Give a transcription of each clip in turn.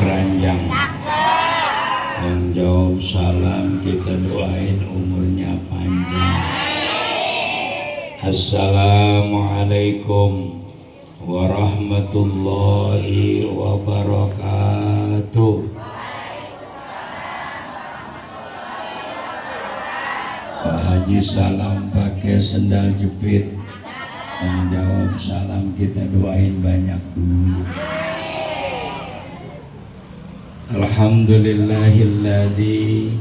keranjang. Yang jawab salam kita doain umurnya panjang. Assalamualaikum warahmatullahi wabarakatuh. Pak Haji salam pakai sendal jepit. Yang jawab salam kita doain banyak duit. Alhamdulillahilladzi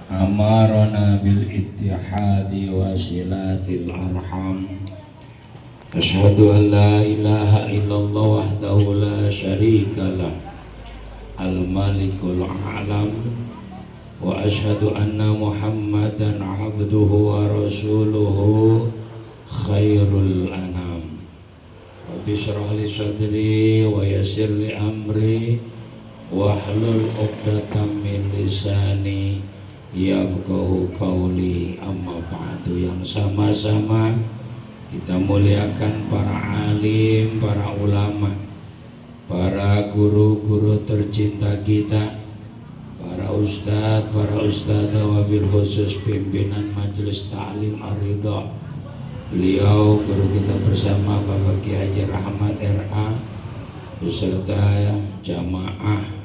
amarana bil ittihadi wa silatil arham. Asyhadu an la ilaha illallah wahdahu la syarikalah al-malikul a'lam wa asyhadu anna muhammadan abduhu wa rasuluhu khairul anam. Rabbi shrah li sadri wa yassir li amri wahlul 'uqdatam min lisani yafqahu qawli. Amma ba'du. Yang sama-sama kita muliakan para alim, para ulama, para guru-guru tercinta kita, para ustadz, para ustadzah, wabil khusus pimpinan Majelis Ta'lim Ar-Ridha. Beliau guru kita bersama Bapak Kiai Haji Rahmat RA beserta jamaah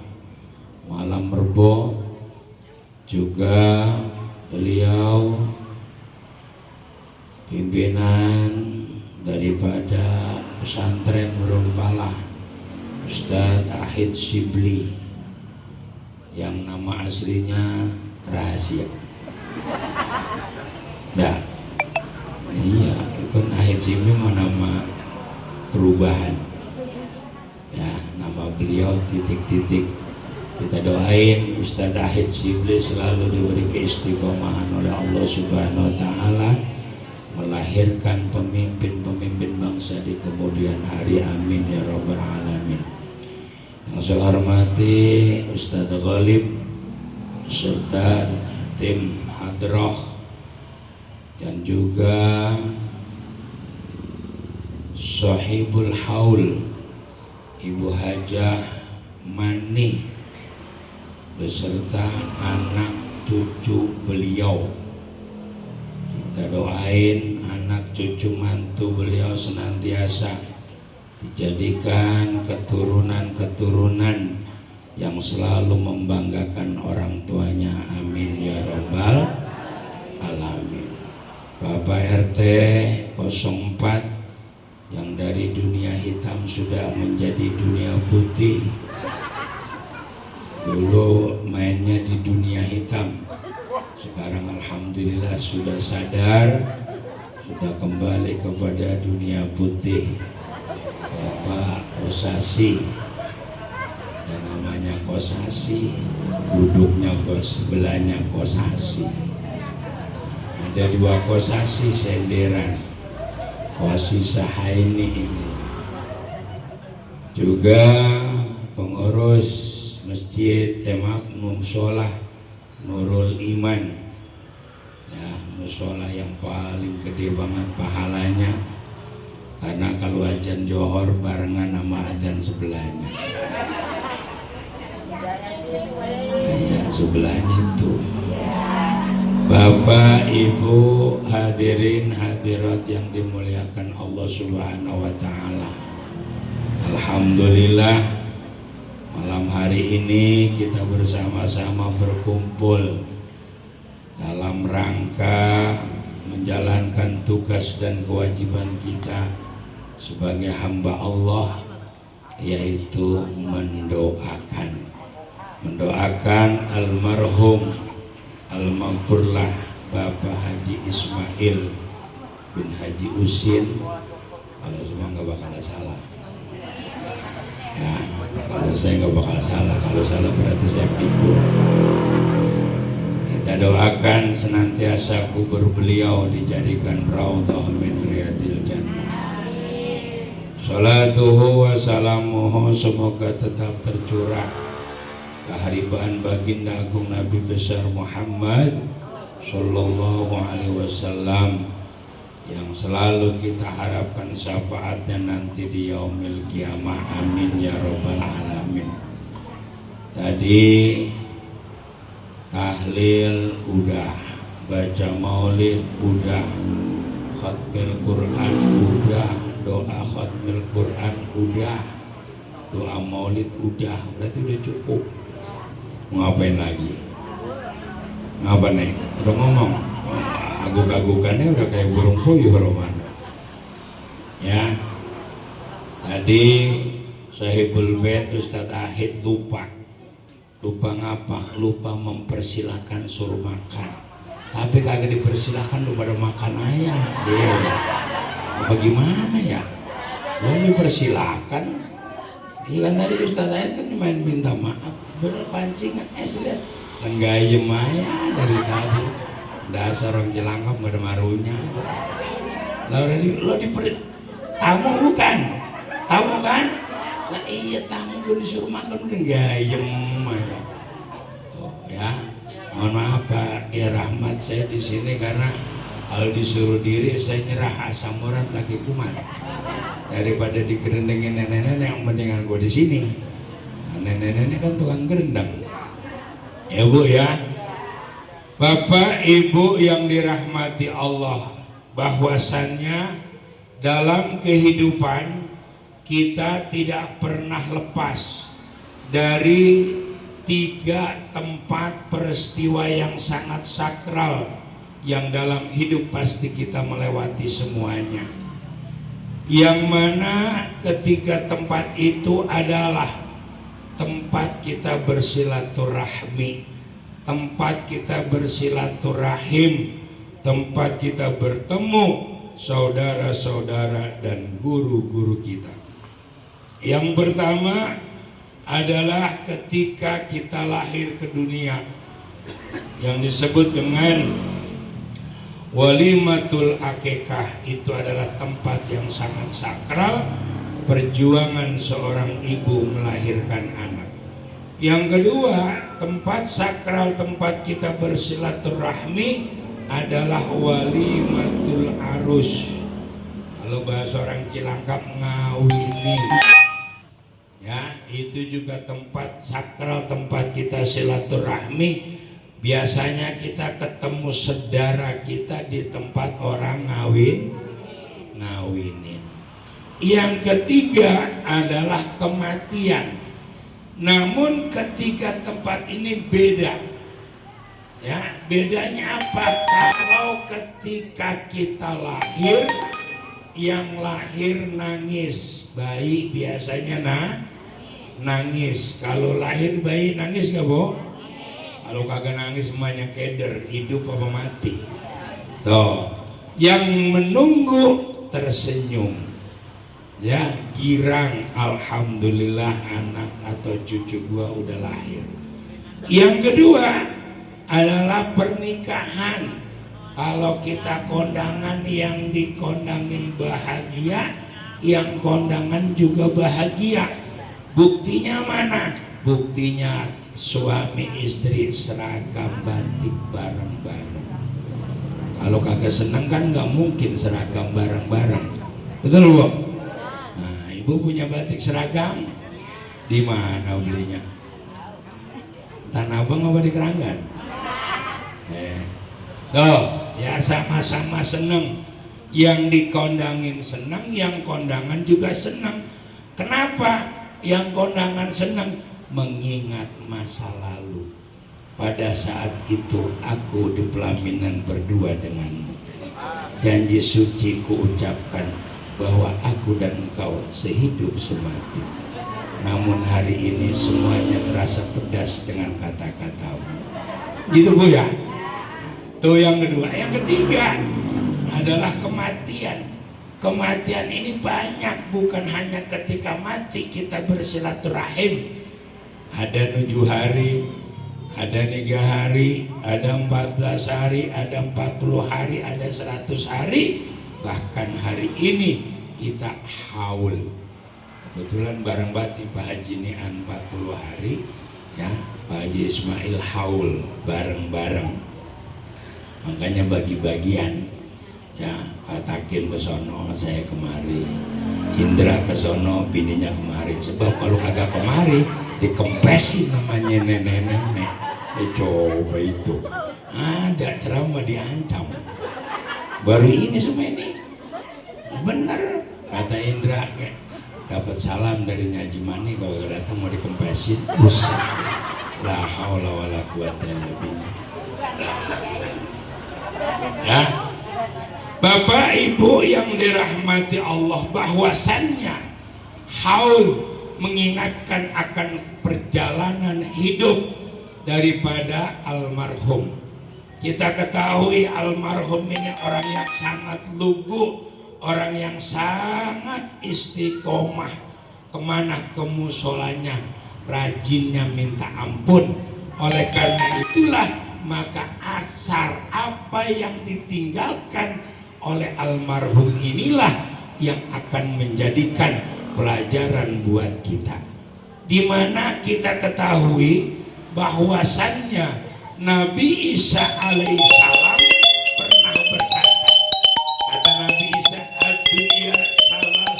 Malam Rebo, juga beliau pimpinan daripada pesantren Nurul Falah Ustadz Ahid Shibli yang nama aslinya rahasia. Nah, iya, itu Ahid Shibli mah nama perubahan. Ya, nama beliau titik-titik. Kita doain Ustadz Ahid Shibli selalu diberi keistiqomahan oleh Allah Subhanahu wa Ta'ala, melahirkan pemimpin-pemimpin bangsa di kemudian hari. Amin ya rabbal alamin. Yang saya hormati Ustadz Ghalib serta tim hadrah dan juga Sahibul Haul Ibu Hajah Manih beserta anak cucu beliau. Kita doain anak cucu mantu beliau senantiasa dijadikan keturunan-keturunan yang selalu membanggakan orang tuanya. Amin ya rabbal alamin. Bapak RT 04 yang dari dunia hitam sudah menjadi dunia putih. Dulu mainnya di dunia hitam, sekarang alhamdulillah sudah sadar, sudah kembali kepada dunia putih. Bapak Kosasi, dan namanya Kosasi, duduknya sebelahnya Kosasi. Ada dua Kosasi senderan, Kosi Sahaini ini. Juga pengurus Masjid Musola Nurul Iman, ya, musola yang paling gede banget pahalanya, karena kalau azan Johor barengan sama azan sebelahnya. Ya, sebelahnya itu. Bapak, Ibu, hadirin hadirat yang dimuliakan Allah Subhanahu wa Ta'ala. Alhamdulillah, malam hari ini kita bersama-sama berkumpul dalam rangka menjalankan tugas dan kewajiban kita sebagai hamba Allah, yaitu mendoakan almarhum almaghfurlah Bapak Haji Ismail bin Haji Usin. Kalau semua nggak bakal salah ya, kalau saya nggak bakal salah, kalau salah berarti saya pikir. Kita doakan senantiasa kubur beliau dijadikan raudhah min riyadil jannah. Salatuhu wa salamuhu semoga tetap tercurah keharibaan baginda agung Nabi besar Muhammad Sallallahu Alaihi Wasallam yang selalu kita harapkan syafaatnya nanti di yaumil kiamah. Amin ya rabbal alamin. Tadi tahlil udah, baca maulid udah, khatmil Quran udah, doa khatmil Quran udah, doa maulid udah, berarti udah cukup. Ngapain lagi? Ngapa nih? Udah ngomong, aguk-agukannya udah kayak burung puyuh romana. Ya, tadi Sahibul Bait Ustadz Ahid lupa ngapa? Lupa mempersilahkan suruh makan. Tapi kagak dipersilahkan lu pada makan aja. Apa gimana ya? Lu dipersilahkan. Iya kan tadi Ustadz Ahid kan main minta maaf. Bener pancingan. Lihat lenggayem aja dari tadi. Dasar orang jelangkap gak ada marunya. Lo tamu bukan? Tamu kan? Lah iya tamu lu disuruh makan udah gayem aja. Oh ya, mohon maaf Pak ya Rahmat, saya di sini karena kalau disuruh diri saya nyerah asam urat lagi kumat. Daripada digerendengin nenek-nenek yang mendingan gue di sini. Nah, nenek-nenek kan tukang gerendeng. Ya Bu ya. Bapak Ibu yang dirahmati Allah, bahwasannya dalam kehidupan kita tidak pernah lepas dari 3 tempat peristiwa yang sangat sakral yang dalam hidup pasti kita melewati semuanya. Yang mana ketiga tempat itu adalah tempat kita bersilaturahmi, tempat kita bersilaturahim, tempat kita bertemu saudara-saudara dan guru-guru kita. Yang pertama adalah ketika kita lahir ke dunia, yang disebut dengan walimatul akikah. Itu adalah tempat yang sangat sakral, perjuangan seorang ibu melahirkan anak. Yang kedua, tempat sakral tempat kita bersilaturahmi adalah walimatul arus. Kalau bahasa orang Cilangkap ngawini. Ya, itu juga tempat sakral tempat kita silaturahmi. Biasanya kita ketemu saudara kita di tempat orang ngawinin. Yang ketiga adalah kematian. Namun ketiga tempat ini beda. Ya, bedanya apa? Kalau ketika kita lahir, yang lahir nangis, bayi biasanya nangis. Kalau lahir bayi nangis gak Bu? Kalau kagak nangis semuanya keder, hidup apa mati. Tuh, yang menunggu tersenyum. Ya, girang, alhamdulillah anak atau cucu gua udah lahir. Yang kedua adalah pernikahan. Kalau kita kondangan, yang dikondangin bahagia, yang kondangan juga bahagia. Buktinya mana? Buktinya suami istri seragam batik bareng-bareng. Kalau kagak seneng kan nggak mungkin seragam bareng-bareng. Betul Bu? Nah, Ibu punya batik seragam? Di mana belinya? Tanah Abang apa di Keranggan? Tuh, ya sama-sama seneng. Yang dikondangin seneng, yang kondangan juga seneng. Kenapa? Yang kondangan seneng mengingat masa lalu. Pada saat itu aku di pelaminan berdua denganmu. Janji suci kuucapkan bahwa aku dan engkau sehidup semati. Namun hari ini semuanya terasa pedas dengan kata-katamu. Gitu Bu ya. Itu yang kedua. Yang ketiga adalah kematian. Kematian ini banyak, bukan hanya ketika mati kita bersilaturahim. Ada 7 hari, ada 3 hari, ada 14 hari, ada 40 hari, ada 100 hari. Bahkan hari ini kita haul. Kebetulan bareng bati Pak Haji Nian 40 hari, ya Pak Haji Ismail haul bareng-bareng. Makanya bagi-bagian, ya Pak Takim ke sono, saya kemari, Indra ke sono, bininya kemari. Sebab kalau kagak kemari dikempesin namanya katanya nenek-nenek. Coba itu ada ceramah diancam. Baru ini semua ini bener kata Indra, dapat salam dari Ngaji Mani kalau datang mau dikempesin, usah. La haula wala quwata illa billah. Ya, Bapak Ibu yang dirahmati Allah, bahwasannya haul mengingatkan akan perjalanan hidup daripada almarhum. Kita ketahui almarhum ini orang yang sangat lugu, orang yang sangat istiqomah, kemana ke musolanya rajinnya minta ampun. Oleh karena itulah maka asar apa yang ditinggalkan oleh almarhum inilah yang akan menjadikan pelajaran buat kita, dimana kita ketahui bahwasannya Nabi Isa alaihissalam pernah berkata, kata Nabi Isa, ad-dunya salah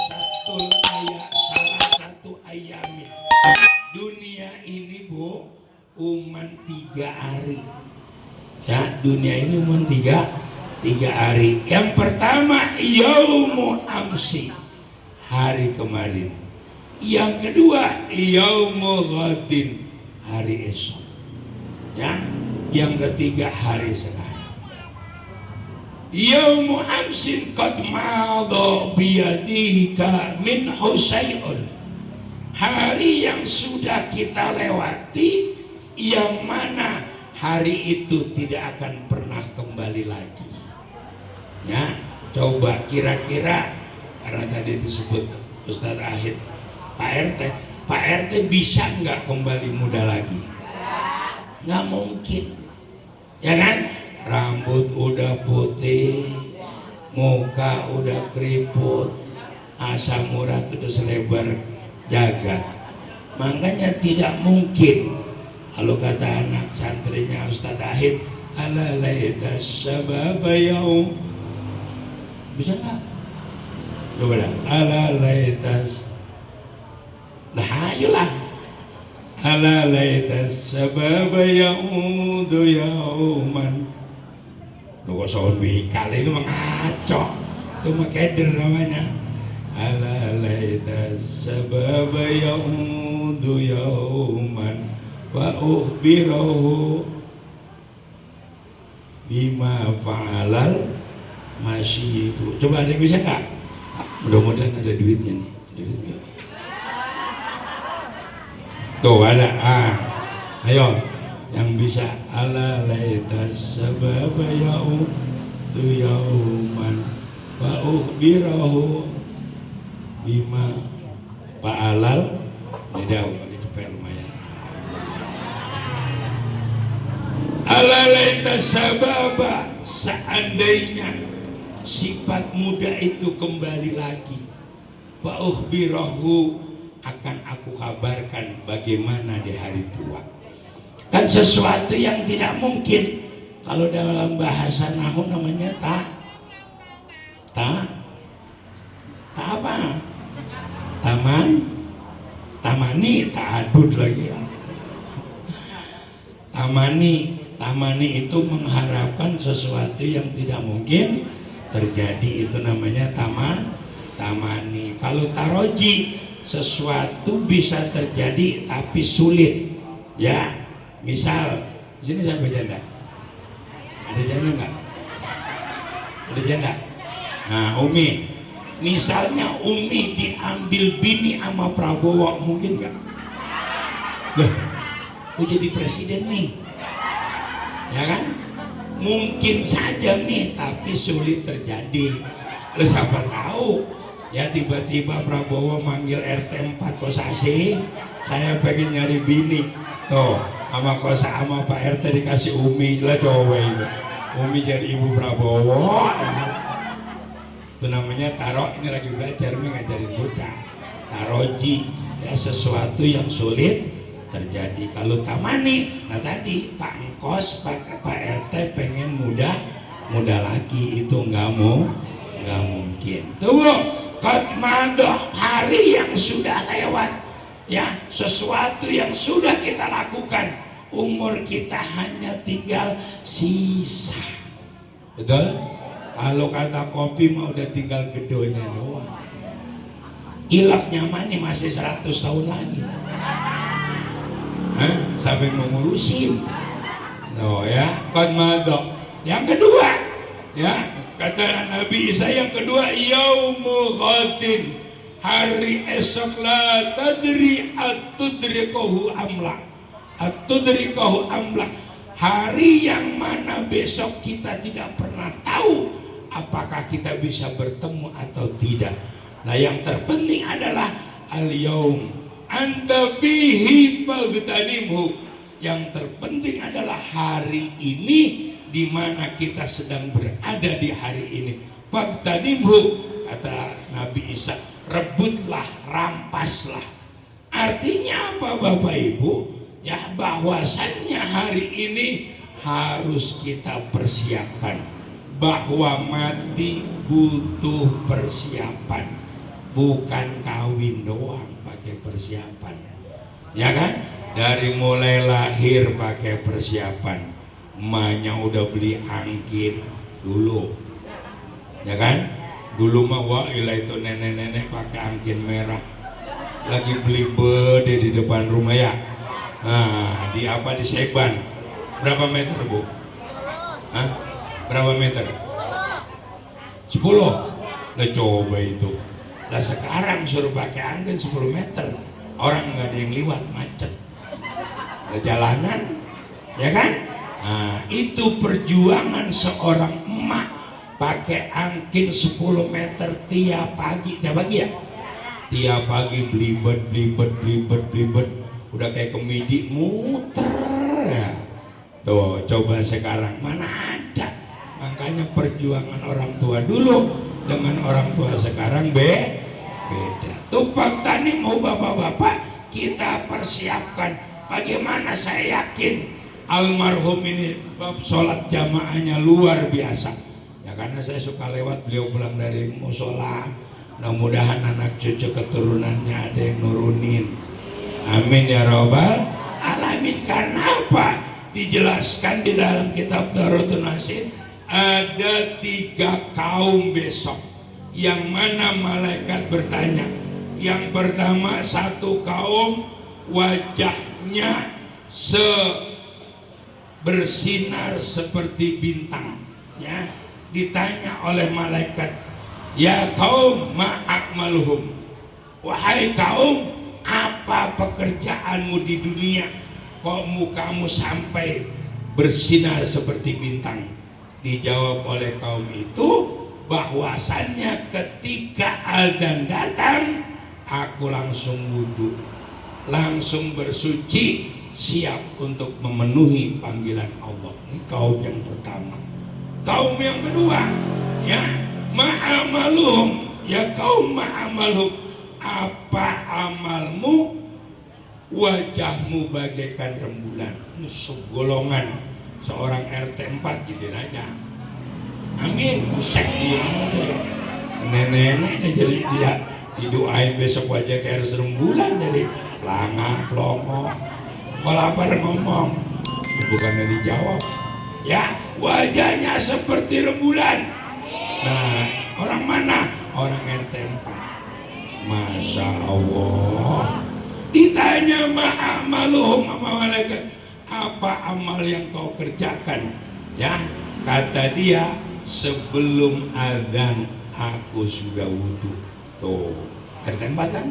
satu ayamin. Dunia ini bu, uman 3 hari. Ya, dunia ini uman tiga hari. Yang pertama yaumu amsi, hari kemarin. Yang kedua yaumu ghadin, hari esok. Ya, yang ketiga hari sekarang. Yaumu amsin qad madha biyadika min husayun, hari yang sudah kita lewati, yang mana hari itu tidak akan pernah kembali lagi. Ya, coba kira-kira, karena tadi disebut Ustadz Ahid, Pak RT bisa nggak kembali muda lagi? Nggak mungkin, ya kan? Rambut udah putih, muka udah keriput, asam urat udah selebar jagat. Makanya tidak mungkin. Kalau kata anak santrinya Ustadz Ahid, ala laita sababa yaum, bisa nggak? Coba dah. Ala laitas, nah ayolah. Ala laitas sababa yaudu yauman. Lu kok soal bikal itu mengaco, itu makeder namanya. Ala laitas sababa yaudu yauman wa ukhbirahu bima fa'alal masyidu. Coba ada yang bisa nggak? Mudah-mudahan ada duitnya nih. Duitnya. Tuh ada. Ayo yang bisa. Ala laitas sababa yaudu yauman wa ukhbirahu bima fa'alal. Ini dah pakai cepet lumayan. Ala laitas sababa, seandainya sifat muda itu kembali lagi, wa ukhbirahu, akan aku kabarkan bagaimana di hari tua. Kan sesuatu yang tidak mungkin. Kalau dalam bahasa nahu namanya apa? Tamani, ta'adud lagi ya. Tamani itu mengharapkan sesuatu yang tidak mungkin terjadi, itu namanya tamani. Kalau taroji, sesuatu bisa terjadi tapi sulit. Ya, misal sini sampai janda. Ada janda nggak? Ada janda. Nah, Umi, misalnya Umi diambil bini sama Prabowo, mungkin nggak? Loh, lu jadi presiden nih, ya kan? Mungkin saja nih, tapi sulit terjadi. Lu siapa tahu ya, tiba-tiba Prabowo manggil RT 4 Kosasi, saya pengen nyari bini. Tuh, sama Pak RT dikasih Umi lah, coba itu. Umi jadi ibu Prabowo. Itu namanya taro. Ini lagi belajar nih, ngajarin bocah. Taroji, ya sesuatu yang sulit terjadi. Kalau tamani, nah tadi Pak Engkos, Pak RT pengen muda lagi, itu nggak mungkin. Tuh, kot madoh, hari yang sudah lewat, Ya, sesuatu yang sudah kita lakukan, umur kita hanya tinggal sisa. Betul? Kalau kata kopi mah udah tinggal gedonya doang. Ilak nyamani masih 100 tahun lagi. Hah? Sampai mengurusin. No ya, kon madok. Yang kedua, ya, kata Nabi Isa yang kedua, yaumul ghadin, hari esok la tadri atudrikahu amla. Atudrikahu amla. Hari yang mana besok kita tidak pernah tahu apakah kita bisa bertemu atau tidak. Nah, yang terpenting adalah al-yaum anta fihi fagtanimhu. Yang terpenting adalah hari ini, di mana kita sedang berada di hari ini. Fagtanimhu, kata Nabi Isa, rebutlah, rampaslah. Artinya apa Bapak Ibu? Ya, bahwasannya hari ini harus kita persiapkan. Bahwa mati butuh persiapan, bukan kawin doang pakai persiapan, ya kan? Dari mulai lahir pakai persiapan, emaknya udah beli angkin dulu, ya kan? Dulu mah wah ilah itu nenek-nenek pakai angkin merah, lagi beli bede di depan rumah ya. Nah, di apa, di Seban, berapa meter Bu? Hah? Berapa meter? 10. Nah coba itu. Nah sekarang suruh pakai angin 10 meter, orang nggak ada yang liwat, macet. Nah, jalanan, ya kan? Nah, itu perjuangan seorang emak pakai angin 10 meter tiap pagi ya? Tiap pagi belibet, udah kayak kemidi muter ya. Tuh coba sekarang mana ada. Makanya perjuangan orang tua dulu dengan orang tua sekarang beda. Tumpang tani mau bapak-bapak kita persiapkan. Bagaimana saya yakin almarhum ini sholat jamaahnya luar biasa. Ya karena saya suka lewat beliau pulang dari musola. Mudah-mudahan anak cucu keturunannya ada yang nurunin. Amin ya robbal alamin. Karena apa? Dijelaskan di dalam kitab Darutun Nasin, ada 3 kaum besok yang mana malaikat bertanya. Yang pertama, satu kaum wajahnya bersinar seperti bintang, ya. Ditanya oleh malaikat, ya kaum ma'akmaluhum, wahai kaum, apa pekerjaanmu di dunia kok mukamu sampai bersinar seperti bintang? Dijawab oleh kaum itu bahwasannya ketika adzan datang aku langsung wudhu, langsung bersuci, siap untuk memenuhi panggilan Allah. Ini kaum yang pertama. Kaum yang kedua, ya ma'amaluhum, ya kaum ma'amaluhum, apa amalmu? Wajahmu bagaikan rembulan. Ini segolongan seorang RT 4 gitu aja. Amin. Busek dia nenek-nenek jadi dia didoain besok wajah kayak rembulan, jadi pelangah pelongo. Lapar ngomong, bukannya dijawab. Ya, wajahnya seperti rembulan. Nah, orang mana? Orang RT 4. Masya Allah. Ditanya ma'amaluhum, sama malaikat, apa amal yang kau kerjakan? Ya, kata dia, sebelum azan aku sudah wudhu. Tuh, RT 4 kan?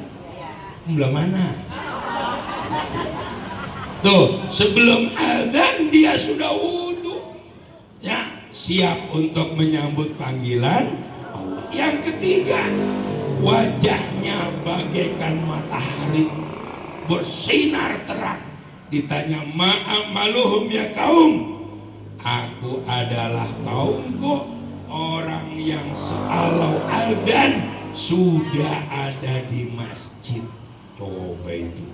Belum mana? Tuh, sebelum azan dia sudah wudhu, ya, siap untuk menyambut panggilan Allah. Yang ketiga, wajahnya bagaikan matahari, bersinar terang. Ditanya ma'amaluhum, ya kaum, aku adalah kaumku, orang yang kalau azan sudah ada di masjid. Coba itu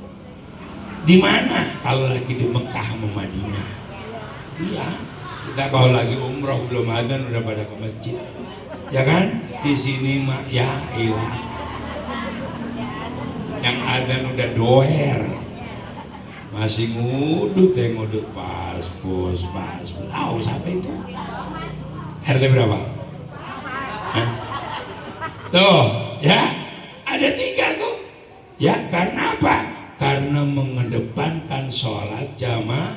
di mana? Kalau lagi di Mekah sama Madinah, iya. Kita kalau lagi umroh belum azan udah pada ke masjid, ya kan? Di sini mah ya ilah, yang adzan udah doer, masih ngudut pas tahu siapa itu? RT berapa? Hah? Tuh ya, ada 3 tuh ya. Karena apa? Karena mengedepankan sholat jamaah.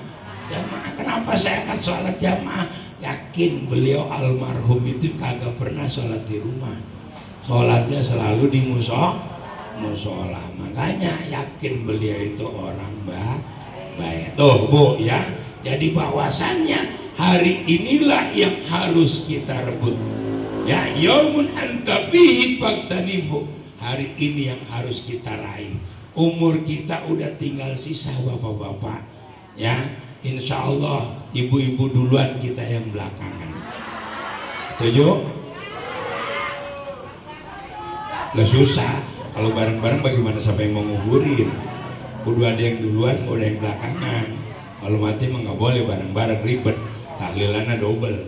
Kenapa saya akan sholat jamaah? Yakin beliau almarhum itu kagak pernah sholat di rumah, sholatnya selalu di musola. Makanya yakin beliau itu orang baik. Tuh Bu ya, jadi bahwasannya hari inilah yang harus kita rebut ya. Yaumun anta fihi fagtanimhu, hari ini yang harus kita raih. Umur kita udah tinggal sisa bapak-bapak ya. Insya Allah ibu-ibu duluan, kita yang belakangan. Setuju? Lah susah kalau bareng-bareng, bagaimana siapa yang mau nguburin? Kudu ada yang duluan, kudu ada yang belakangan. Kalau mati mah nggak boleh bareng-bareng, ribet, tahlilannya double.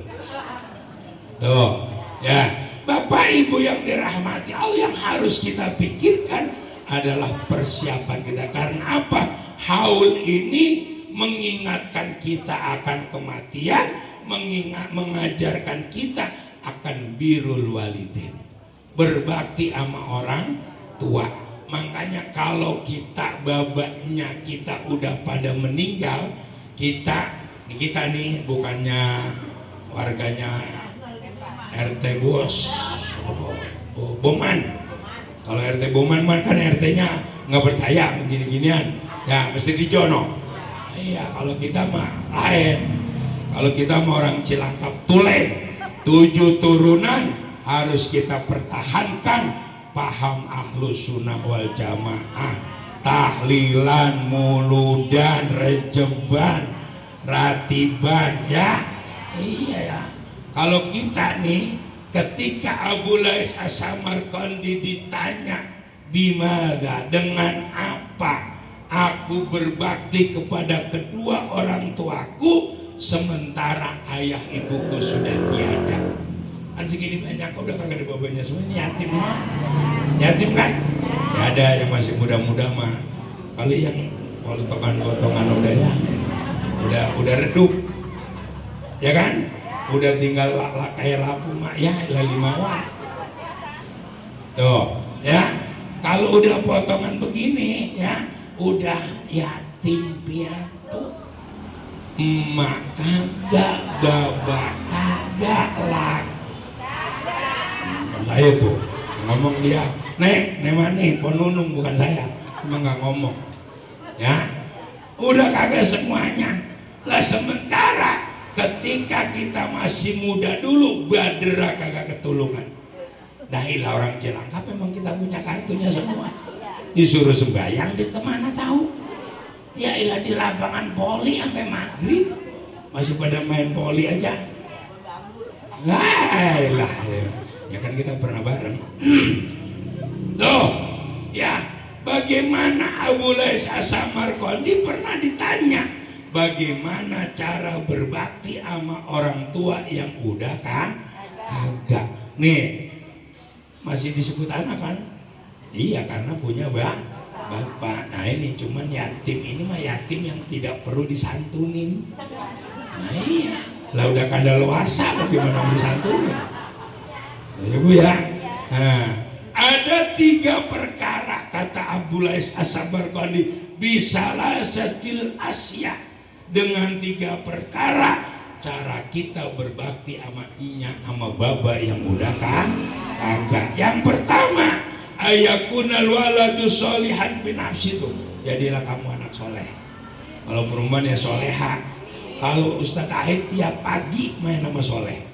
Tuh ya, Bapak Ibu yang dirahmati Allah, yang harus kita pikirkan adalah persiapan kita. Karena apa? Haul ini mengingatkan kita akan kematian, mengajarkan kita akan birrul walidain, berbakti sama orang tua. Makanya kalau kita babaknya kita udah pada meninggal, kita nih bukannya warganya RT Bos Boman. Kalau RT Boman kan RT-nya nggak percaya begini-ginian ya, mesti dijono. Iya, kalau kita mah lain. Kalau kita mah orang Cilangkap Tulen, 7 turunan harus kita pertahankan paham Ahlus Sunnah wal Jamaah. Tahlilan, muludan, rejeban, ratiban ya. Iya ya. Kalau kita nih, ketika Abu Lais As-Samarqandi ditanya, bimada, dengan apa aku berbakti kepada kedua orang tuaku sementara ayah ibuku sudah tiada. Kan segini banyak udah kagak ada babanya semua, ini yatim mah. Yatim kan? Ya ada yang masih muda-muda mah. Kalau yang potongan-potongan udah ya, udah redup. Ya kan? Udah tinggal kayak lampu mak ya, 5 watt. Tuh, ya. Kalau udah potongan begini ya, udah yatim piatu, emak kagak, babak kagak, laki saya tuh ngomong dia, nek mani ponunung, bukan saya, emang nggak ngomong ya, udah kagak semuanya lah. Sementara ketika kita masih muda dulu, badera kagak ketulungan. Nah ilah orang Cilangkap memang kita punya kartunya semua. Disuruh sembahyang di kemana tahu? Ya ilah di lapangan poli sampai maghrib masih pada main poli aja. Lah ilah ya kan kita pernah bareng. Tuh ya, bagaimana Abu Lais As-Samarqandi pernah ditanya bagaimana cara berbakti sama orang tua yang udah kagak. Nih masih disebut anak kan? Iya, karena punya bapak. Nah ini cuman yatim, ini mah yatim yang tidak perlu disantunin. Nah iya, lah udah kadaluarsa bagaimana mau disantunin? Ya Bu ya. Nah, ada 3 perkara kata Abu Lais As-Samarqandi, bisalah setil asya, dengan 3 perkara cara kita berbakti sama inya sama baba yang udah kagak. Yang pertama, ayakunal waladu solihan binafsi, itu jadilah kamu anak soleh. Kalau perempuan ya soleha. Kalau Ustadz Ahid tiap pagi main sama soleh.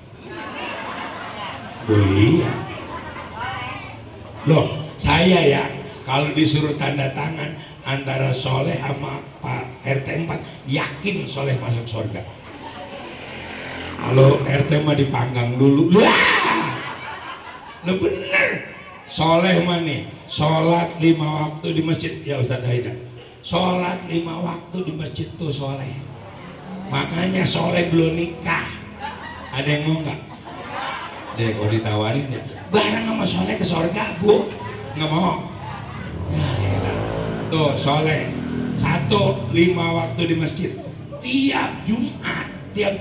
Oh iya loh, saya ya kalau disuruh tanda tangan antara soleh sama Pak RT 4, yakin soleh masuk surga. Kalau RT mah dipanggang dulu lah. Lo bener, soleh mah nih sholat 5 waktu di masjid ya Ustadz Haida. Sholat 5 waktu di masjid tuh soleh. Makanya soleh belum nikah. Ada yang mau nggak? Deh kalau ditawarin ya bareng sama soleh ke surga, Bu, nggak mau. Ya elah. Tuh soleh. Satu, 5 waktu di masjid. Tiap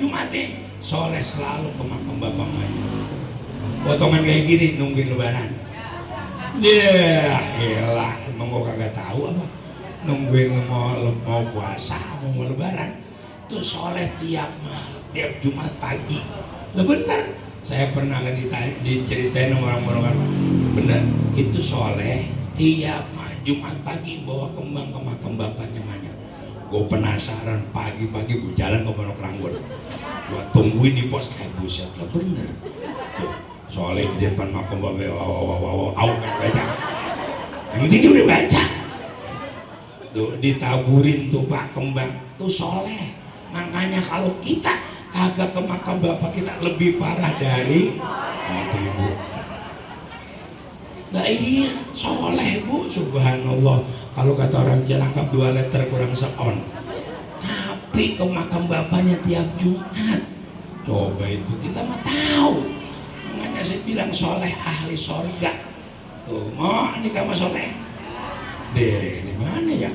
Jumat nih soleh selalu ke makam bapak mamanya. Potongan kayak gini nungguin lebaran. Ya elah, emang gua kagak tahu apa. Nungguin mau puasa, mau lebaran. Tuh soleh tiap Jumat pagi. Lah bener, saya pernah diceritain sama orang-orang, bener itu soleh tiap Jumat pagi bawa kembang ke makam bapaknya mamanya. Gue penasaran, pagi-pagi gue jalan ke Pondok Ranggon, gue tungguin di pos, buset lah bener tuh soleh di depan makam bapak. Baca yang penting dia udah baca tuh, ditaburin tuh pak kembang tuh soleh. Makanya kalau kita kagak ke makam bapak kita lebih parah dari itu ibu. Nah iya soleh bu, subhanallah. Kalau kata orang Cilangkap 2 liter kurang seon. Tapi ke makam bapaknya tiap Jumat. Coba itu kita mah tahu. Makanya saya bilang soleh ahli sorga. Tuh mau nikah sama soleh? Deh di mana ya?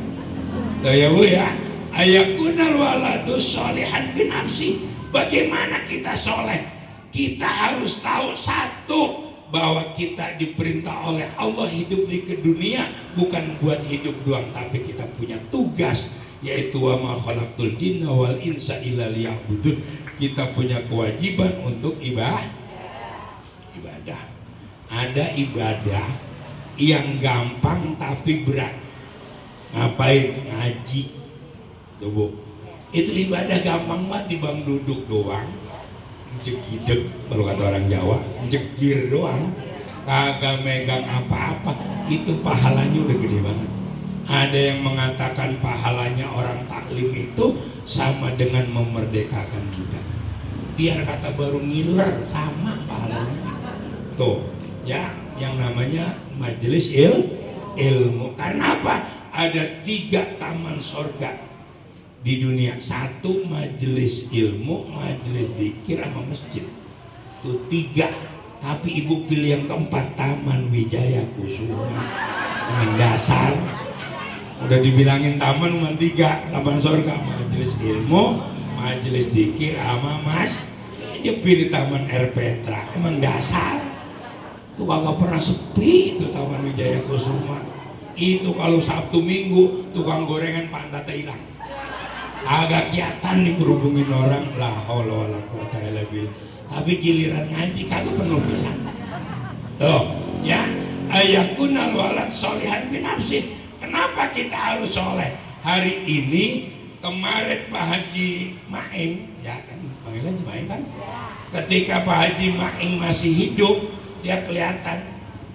Tuh ya bu ya. Ayakunal waladus solihan bin nafsi. Bagaimana kita soleh? Kita harus tahu satu, bahwa kita diperintah oleh Allah hidup di dunia bukan buat hidup doang, tapi kita punya tugas, yaitu wa ma khalaqtul jinna wal insa illa liya'budun. Kita punya kewajiban untuk ibadah. Ada ibadah yang gampang tapi berat. Ngapain? Ngaji. Tuh bu, itu ibadah gampang banget, dibang duduk doang, jegideg kalau kata orang Jawa, jegir doang, kagak megang apa-apa, itu pahalanya udah gede banget. Ada yang mengatakan pahalanya orang taklim itu sama dengan memerdekakan budak. Biar kata baru ngiler sama pahalanya. Tuh ya, yang namanya majelis ilmu. Karena apa? Ada 3 taman sorga di dunia. 1 majelis ilmu, majelis zikir sama masjid. Tuh 3. Tapi ibu pilih yang keempat, Taman Wijaya Kusuma. Taman dasar. Udah dibilangin taman cuma 3, taman sorga, majelis ilmu, majelis zikir sama mas. Dia pilih Taman R. Petra. Emang dasar. Tuh kagak pernah sepi itu Taman Wijaya Kusuma. Itu kalau Sabtu Minggu tukang gorengan pantatnya hilang. Agak kelihatan nih berhubungin orang, la haula wala quwata illa billah. Tapi giliran ngaji kagak penuh pisan. Tuh, ya, ayakunal walad solihan bin nafsi. Kenapa kita harus soleh? Hari ini, kemarin Pak Haji Maing, ya kan, panggilan Haji Maing kan? Ketika Pak Haji Maing masih hidup, dia kelihatan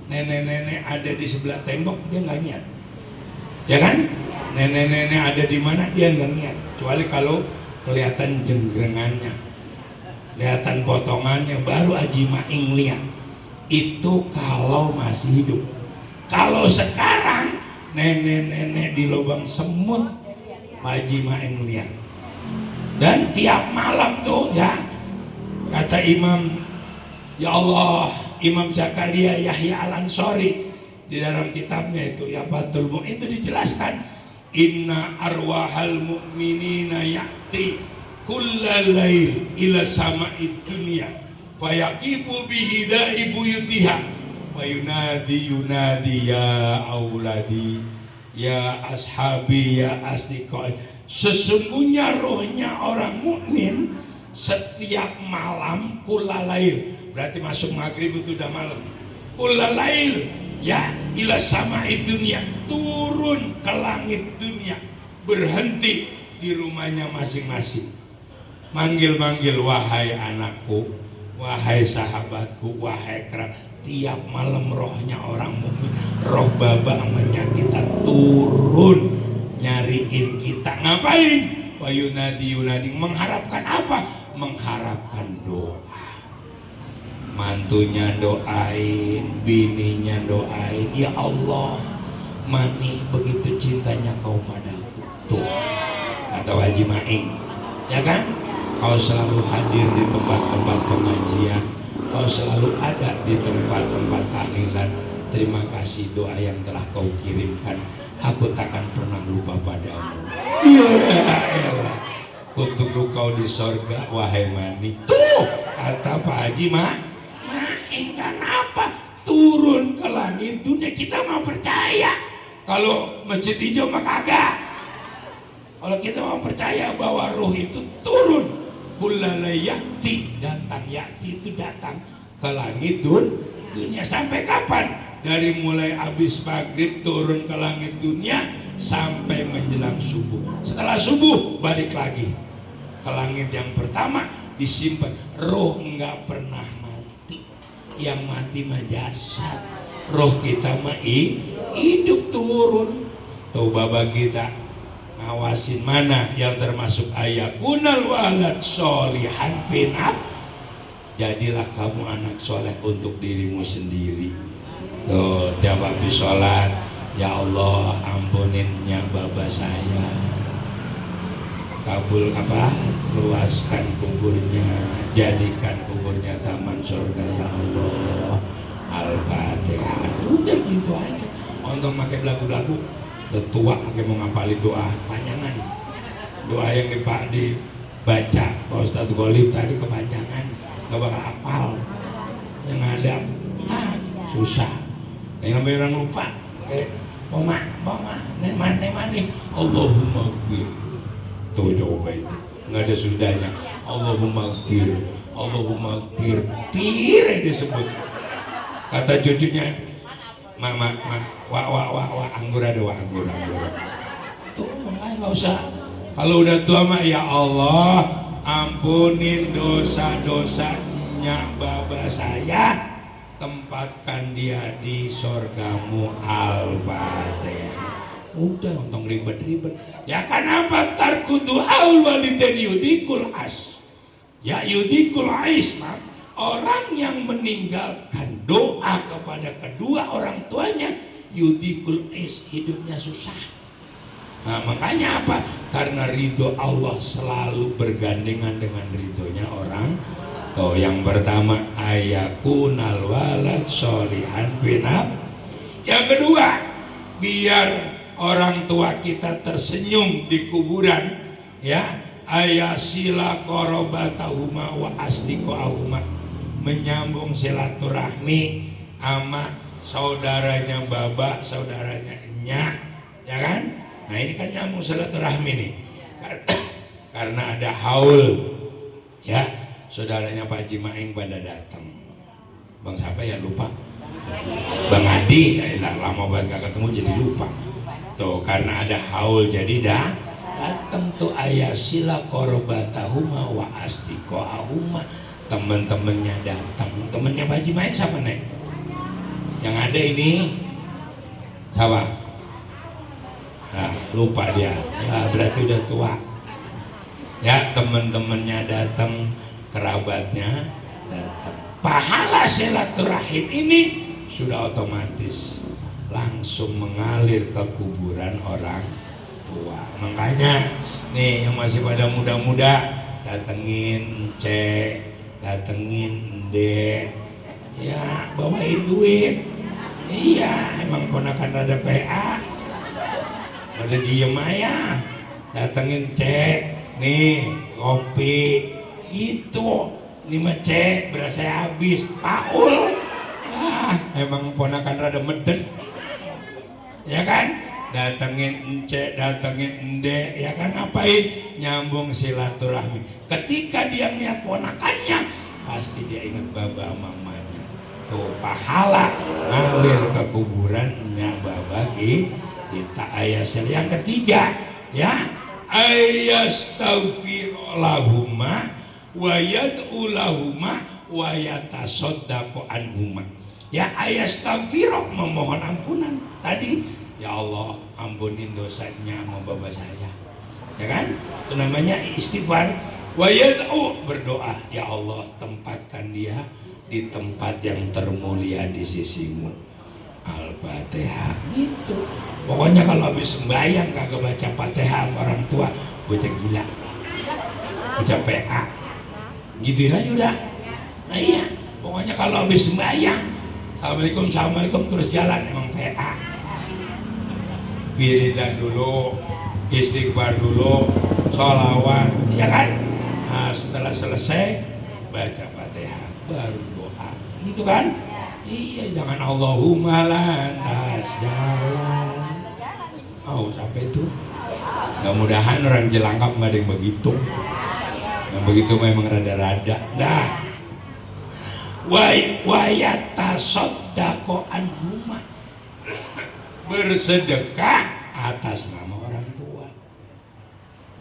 nenek-nenek ada di sebelah tembok, dia nggak niat, ya kan? Nenek-nenek ada di mana dia nggak niat, kecuali kalau kelihatan jengrengannya, kelihatan potongannya, baru Haji Maing lihat. Itu kalau masih hidup. Kalau sekarang nenek-nenek di lubang semut, Haji Maing lihat. Dan tiap malam tuh ya, kata Imam, ya Allah, Imam Zakaria Yahya Al-Ansori di dalam kitabnya itu ya Fathul Mu'in, itu dijelaskan, inna arwahal mu'minina ya'ti kullal lail ila sama'id dunya fayaqifu bihidai buyutiha wa yunadi ya auladi ya ashabi ya asdiqai. Sesungguhnya rohnya orang mukmin setiap malam kulalail, berarti masuk maghrib itu udah malam, kulalail ya ila sama'id dunya, turun ke langit dunia, berhenti di rumahnya masing-masing, manggil-manggil, wahai anakku, wahai sahabatku, wahai kerabat. Tiap malam rohnya orang mukmin, roh babanya kita turun nyariin kita. Ngapain? Wa yunadi, mengharapkan apa? Mengharapkan doa. Mantunya doain, bininya doain, ya Allah, Mani begitu cintanya kau padaku. Tuh kata Haji Maing, ya kan? Kau selalu hadir di tempat-tempat pengajian, kau selalu ada di tempat-tempat tahlilan. Terima kasih doa yang telah kau kirimkan. aku takkan pernah lupa padamu. Ya elah, untuk kau di sorga wahai manik. Tuh kata Pak Haji mah enggan apa turun ke langit dunia. Kita mau percaya kalau masjid hijau mah kagak. Kalau kita mau percaya bahwa ruh itu turun, kullala yakti, datang, yakti itu datang ke langit dunia. Sampai kapan? Dari mulai habis maghrib turun ke langit dunia sampai menjelang subuh. Setelah subuh balik lagi ke langit yang pertama, disimpan. Roh enggak pernah mati, yang mati mah jasad. Roh kita mah hidup turun. Tuh baba kita ngawasin mana yang termasuk ayakunal walad solihan finab. Jadilah kamu anak soleh untuk dirimu sendiri. Tuh tiap habis sholat, ya Allah ampuninnya baba saya, kabul luaskan kuburnya, jadikan kuburnya taman surga ya Allah. Al-Fatihah. Udah gitu aja. Untuk pakai lagu-lagu udah tua, pakai mau ngapalin doa panjangan. Doa yang dibaca Pak Ustadz Golib tadi kepanjangan, gak bakal hafal. Yang ada susah. Yang namanya orang lupa. Mama, nemani. Allahumma gfir. Tuh coba itu. Nggak ada sudahnya. Allahumma gfir. Allahumma gfir. Pir disebut. Kata cucunya, mama, anggur ada, anggur. Tuh makanya nggak usah. Kalau udah tua mah ya Allah, ampunin dosa-dosanya baba saya, tempatkan dia di sorgamu. Al-Fatihah. Udah nonton ribet-ribet. Ya kenapa tarkudu aul walidain yudikul as. Ya yudikul isma. Orang yang meninggalkan doa kepada kedua orang tuanya, yudikul is, hidupnya susah. Nah, makanya apa? Karena ridho Allah selalu bergandengan dengan ridhonya orang. Tuh yang pertama ayakunal walad solihan binab. Yang kedua, biar orang tua kita tersenyum di kuburan, ya, ayasila korobatahuma wa asdiqahuma, menyambung silaturahmi sama saudaranya baba, saudaranya enyak, ya kan? Nah ini kan nyambung silaturahmi nih, karena ada haul, ya, saudaranya Pak Haji Maeng pada datang. Bang siapa ya lupa? Bang Adi, lama banget gak ketemu jadi lupa. Tuh karena ada haul jadi datang tuh ayasila korobatahuma wa asdiqahuma, teman-temannya datang. Temennya Pak Haji Maeng siapa nih? Yang ada ini siapa? Nah, lupa dia. Ya berarti udah tua. Ya teman-temannya datang, kerabatnya datang. Pahala silaturahim ini sudah otomatis langsung mengalir ke kuburan orang tua. Makanya nih yang masih pada muda-muda, datengin cek, datengin dek, ya bawain duit. Iya emang ponakan rada PA, pada diem aja. Datengin cek, nih kopi gitu, ini mah cek berasa habis Paul. Emang ponakan rada meden, ya kan? Datengin encek, datengin ende, ya kan? Ngapain? Nyambung silaturahmi. Ketika dia lihat ponakannya, pasti dia ingat baba mamanya. Tuh pahala ngalir ke kuburannya baba kita. Ayasil yang ketiga, ya, ayastaghfirulahumma wa yad'ulahumma wa yatasaddaqu anhuma. Ya ayastaghfiruh, memohon ampunan tadi. Ya Allah ampunin dosanya sama baba saya, ya kan? Itu namanya istighfar. Wa yad'u, berdoa, ya Allah tempatkan dia di tempat yang termulia di sisimu. Al-Fatihah gitu. Pokoknya kalau habis sembahyang kagak baca Fatihah orang tua, bocah gila, bocah PA, gituin aja udah. Nah iya, pokoknya kalau habis sembahyang assalamualaikum terus jalan, emang PA. wiridan dulu, istighfar dulu, sholawat, ya kan? Nah, setelah selesai baca Fatihah baru doa, gitu kan? Iya, jangan Allahumma lantas jalan. Oh, sampai itu. Mudah-mudahan orang Jelangkap nggak ada yang begitu. Yang begitu memang rada-rada. Dah. Wayata sodako anhuma, bersedekah atas nama orang tua.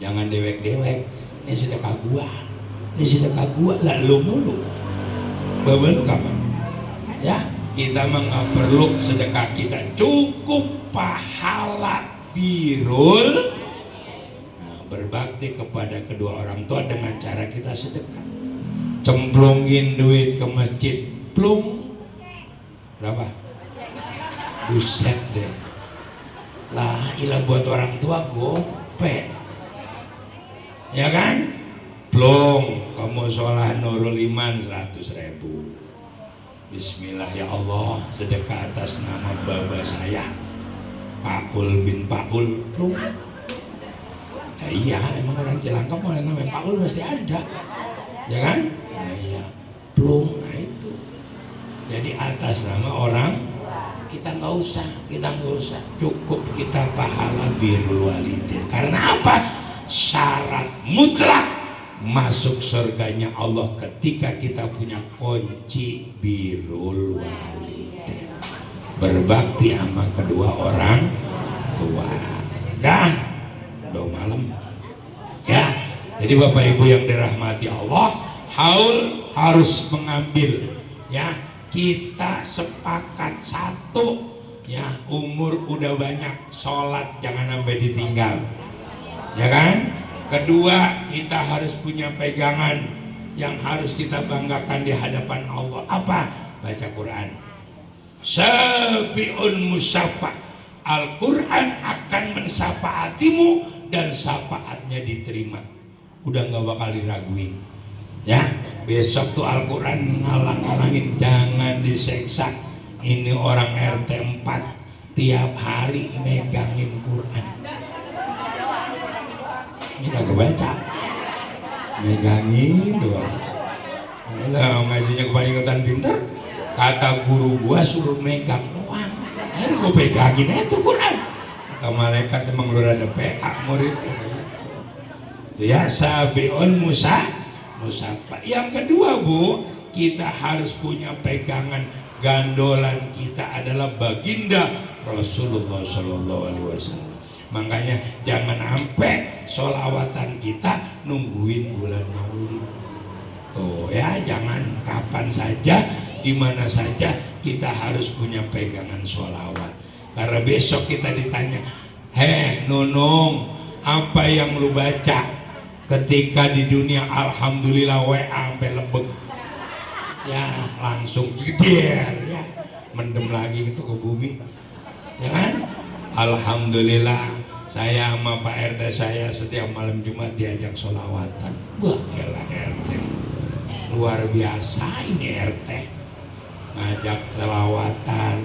Jangan dewek-dewek. Ini sedekah gua. Ini sedekah gua. Lah lu mulu. Babel kapan? Ya, kita mah nggak perlu sedekah kita, cukup pahala birul. Nah, berbakti kepada kedua orang tua dengan cara kita sedekah. Cemplungin duit ke masjid, plung berapa? Buset deh. Lah, ilah buat orang tua gope, ya kan? Plung, kamu sholat Nurul Iman 100.000. Bismillah ya Allah, sedekah atas nama baba saya Pakul bin Pakul. Plung. Nah, iya, emang orang Jelangkap mana namanya Pakul pasti ada, ya kan? Nah, iya, plung. Nah itu. Jadi atas nama orang kita nggak usah, cukup kita pahala birrul walidin. Karena apa? Syarat mutlak masuk surganya Allah ketika kita punya kunci birrul walidin, berbakti sama kedua orang tua. Dah, udah malam ya. Jadi Bapak Ibu yang dirahmati Allah, haul harus mengambil ya. Kita sepakat satu ya, umur udah banyak, sholat jangan sampai ditinggal, ya kan? Kedua, kita harus punya pegangan yang harus kita banggakan di hadapan Allah. Apa? Baca Quran. Syafi'un musyafa'. Al-Quran akan mensafaatimu dan syafaatnya diterima. Udah gak bakal diraguin. Ya, besok tuh Al-Quran ngalang-alangin, jangan diseksa. Ini orang RT 4 tiap hari megangin Quran. Ini kagak baca, megangin doang. Lah ngajinya kebanyakan pinter, kata guru gua suruh megang doang. Akhirnya gua pegangin aja tuh Quran. Kata malaikat emang lu ada PA murid ini. Ya, Sabiun Musa. Yang kedua Bu, kita harus punya pegangan, gandolan kita adalah baginda Rasulullah SAW. Makanya jangan sampai sholawatan kita nungguin bulan Maulid. Tuh ya, jangan, kapan saja, di mana saja kita harus punya pegangan sholawat. Karena besok kita ditanya, Nunung, apa yang lu baca ketika di dunia? Alhamdulillah WA sampai lebeg. Ya langsung geder ya, mendem lagi gitu ke bumi, ya kan? Alhamdulillah saya sama Pak RT saya setiap malam Jumat diajak sholawatan. Wah elah RT, luar biasa ini RT. Ngajak selawatan,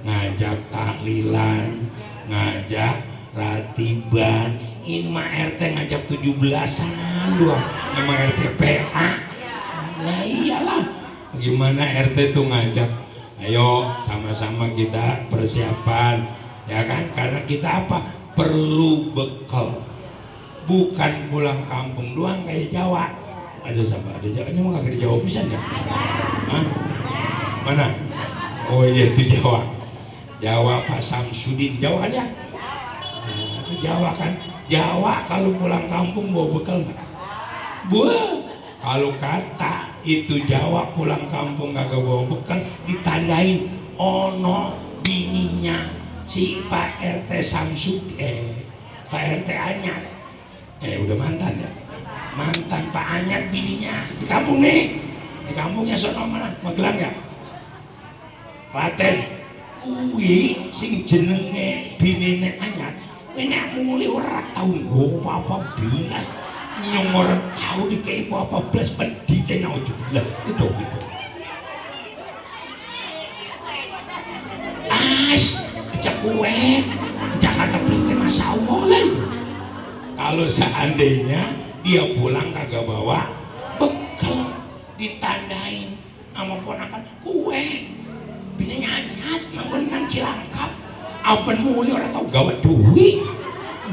ngajak tahlilan, ngajak ratiban. Ini mah RT ngajak 17-an doang, emang RT PA. Nah iyalah, gimana RT tuh ngajak, ayo sama-sama kita persiapan, ya kan? Karena kita apa? Perlu bekal, bukan pulang kampung doang kayak Jawa. Ada sama, ada Jawa, ini mah kagak di Jawa pisan ya? Hah? Mana? Oh iya itu Jawa, Jawa Pak Samsudin, Jawa kan ya? Nah, itu Jawa kan? Jawa kalau pulang kampung bawa bekal nggak? Buah. Kalau kata itu Jawa pulang kampung kagak bawa bekal, ditandain ono bininya si Pak RT Samsud, Pak RT Anyat, udah mantan ya, mantan Pak Anyat bininya di kampung nih, di kampungnya sono mana? Magelang ya? Klaten. Kuwi sing jenenge binine Anyat. Nek mulai ora tau nggo apa-apa blas, nyong ora tau dikei apa-apa blas pendite nang jeblah itu gitu. As, ajak kowe Jakarta Masya Allah lah itu. Kalau seandainya dia pulang kagak bawa bekal, ditandain sama ponakan kue bini nyanyat menang Cilangkap apa muli orang tau gawe duit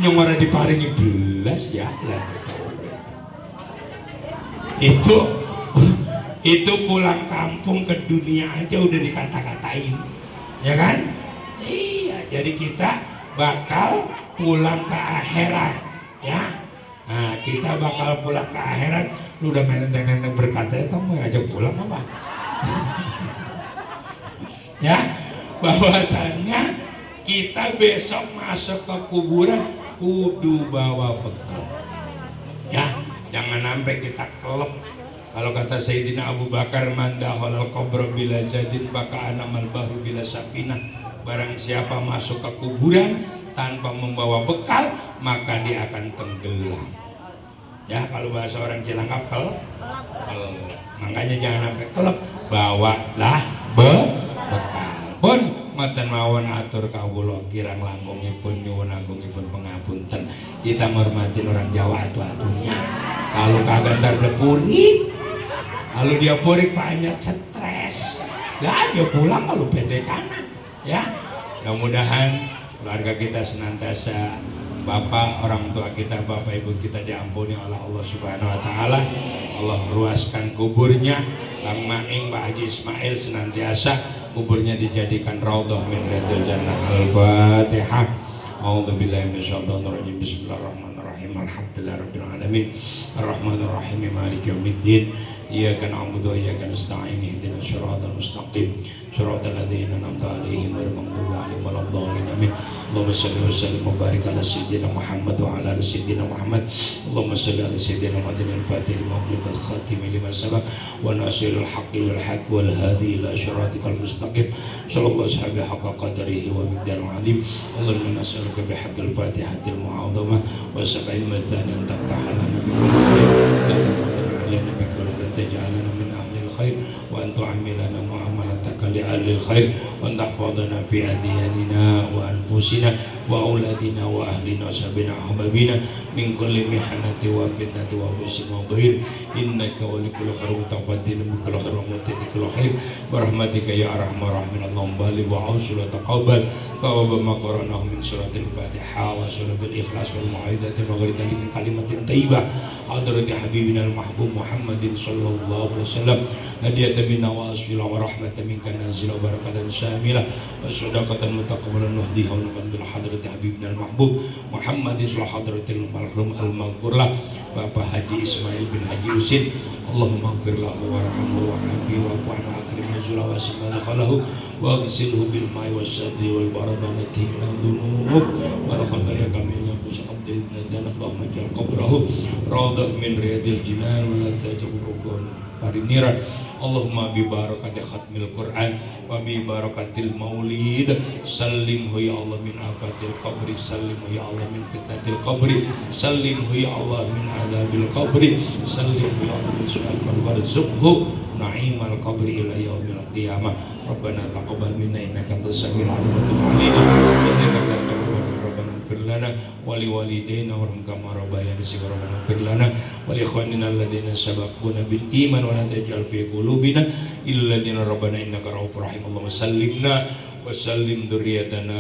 yang orang diparingi belas ya lah itu pulang kampung ke dunia aja udah dikata-katain ya kan. Iya, jadi kita bakal pulang ke akhirat ya. Nah, kita bakal pulang ke akhirat. Lu udah main-main berkata ya, kamu ngajak pulang apa? Ya, bahwasannya kita besok masuk ke kuburan kudu bawa bekal. Ya, jangan sampai kita kelep. Kalau kata Sayyidina Abu Bakar, manda halal qabr bila zadin baka anamal baru bila sapinah. Barang siapa masuk ke kuburan tanpa membawa bekal, maka dia akan tenggelam. Ya, kalau bahasa orang Cilangkap kelep. Makanya jangan sampai kelep, bawalah bekal. Pun mboten mawon atur kawula kirang langkungipun nyuwun agungipun pangapunten. Kita menghormati orang Jawa atu-atunya. Kalau kagak ntar depurik. Kalau dia purik banyak stres. Lah dia pulang kalau pede kanan. Ya. Mudah-mudahan keluarga kita senantiasa, bapak, orang tua kita, bapak ibu kita diampuni oleh Allah Subhanahu wa taala. Allah luaskan kuburnya. Bang Maing, Pak Haji Ismail senantiasa kuburnya dijadikan raudhah min riyadil jannah. Al-Fatihah. A'udzubillahi minasyaitonir rajim. Bismillahirrahmanirrahim. Alhamdulillahirabbil alamin. Arrahmanir rahim. Maliki yaumiddin. Iyyaka na'budu wa iyyaka nasta'in. Ihdinas siratal mustaqim. Siratal ladzina an'amta 'alaihim ghairil maghdubi 'alaihim waladdallin. Amin. Allahumma shalli wa sallim wa barik ala sayyidina Muhammad wa ala ali sayyidina Muhammad. Allahumma shalli ala sayyidina Muhammadin al-fatih lima ughliqa al-khatim lima sabaq wa nasiril haqqi wal haqq wal hadi ila siratikal mustaqim. Sallallahu alaihi haqqa qadrihi wa miqdaril 'azim. Allahumma nas'aluka bi haqqil fatihatil mu'adzamah wa sab'il mathani an taqta'a lana bi تجعلنا من أهل الخير وأن تعاملنا معاملتك لأهل الخير وأن تحفظنا في أدياننا وأنفسنا وأولادنا وأهلنا وصحبنا وحبابنا من كل محنة وفتنة وبؤس وضير إنك ولي كل خير وتقدم بكل خير ومتين بكل خير برحمتك يا أرحم الراحمين. اللهم بارك وأوصل وتقبل ثواب ما قرأناه من سورة الفاتحة وسورة الإخلاص والموعظة وغير ذلك من كلمة طيبة حضرة حبيبنا المحبوب محمد صلى الله عليه وسلم هدية منا وأصفلا ورحمة منك نازلة وبركة شاملة والصدقة المتقبلة نهديها ونقبل حضرة حبيبنا المحبوب محمد صلى حضرة المرحوم المغفور له Bapak Haji Ismail bin Haji Usin. Allahumma ighfir lahu warhamhu wa'afihi wa'fu anhu akrim nuzulahu wa simmadakhalahu wa aghsilhu bil ma'i wasaddi wal baradanati minadh dhunub wal khataya kamil yaqus abdil dan Allahumma ja'al qabrahu raudhah min riyadil jinan wa la tajrukum pariniran. Allahumma bi barakati khatmil Quran wa bi barakatil maulid sallimhu ya Allah min afatil qabri sallimhu ya Allah min fitnatil qabri sallimhu ya Allah min adabil qabri sallimhu ya Allah min su'al qabri warzuqhu na'imal qabri ila yaumil qiyamah. Rabbana taqabbal minna innaka antas samiul alim wa tub 'alaina innaka antat tawwabur rahim. Rabbana ighfir lana wa liwalidayna warham kama rabbayana shighra. Rabbana ighfir lana wa li ikhwanina alladhina sabaquna bil iman wa la taj'al fi qulubina illa ladzina rabbana innaka ra'ufur rahim. Allahumma sallimna wa sallim dzurriyyatana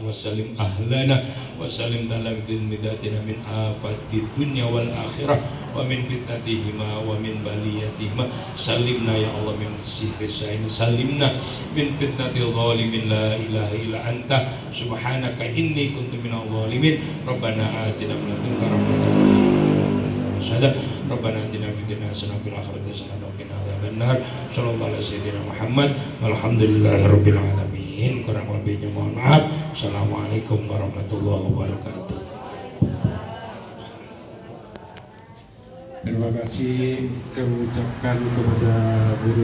wa sallim ahlana wa sallim dalam midatina min afatid dunya wal akhirah wa min fitnatihima wa min baliyatihima. Sallimna ya Allah min sihri sa'in, sallimna min fitnatil zalimin la ilaha illa anta subhanaka inni kuntu minal zalimin. Rabbana atina min ladunka rahmatan wa hina Rabbana atina fid dunya hasanah wa fil akhirati hasanah wa qina adzabannar. Sallallahu alaihi sayyidina Muhammad walhamdulillahirabbil alamin. Kurang lebihnya mohon maaf. Assalamualaikum warahmatullahi wabarakatuh. Terima kasih kami ucapkan kepada guru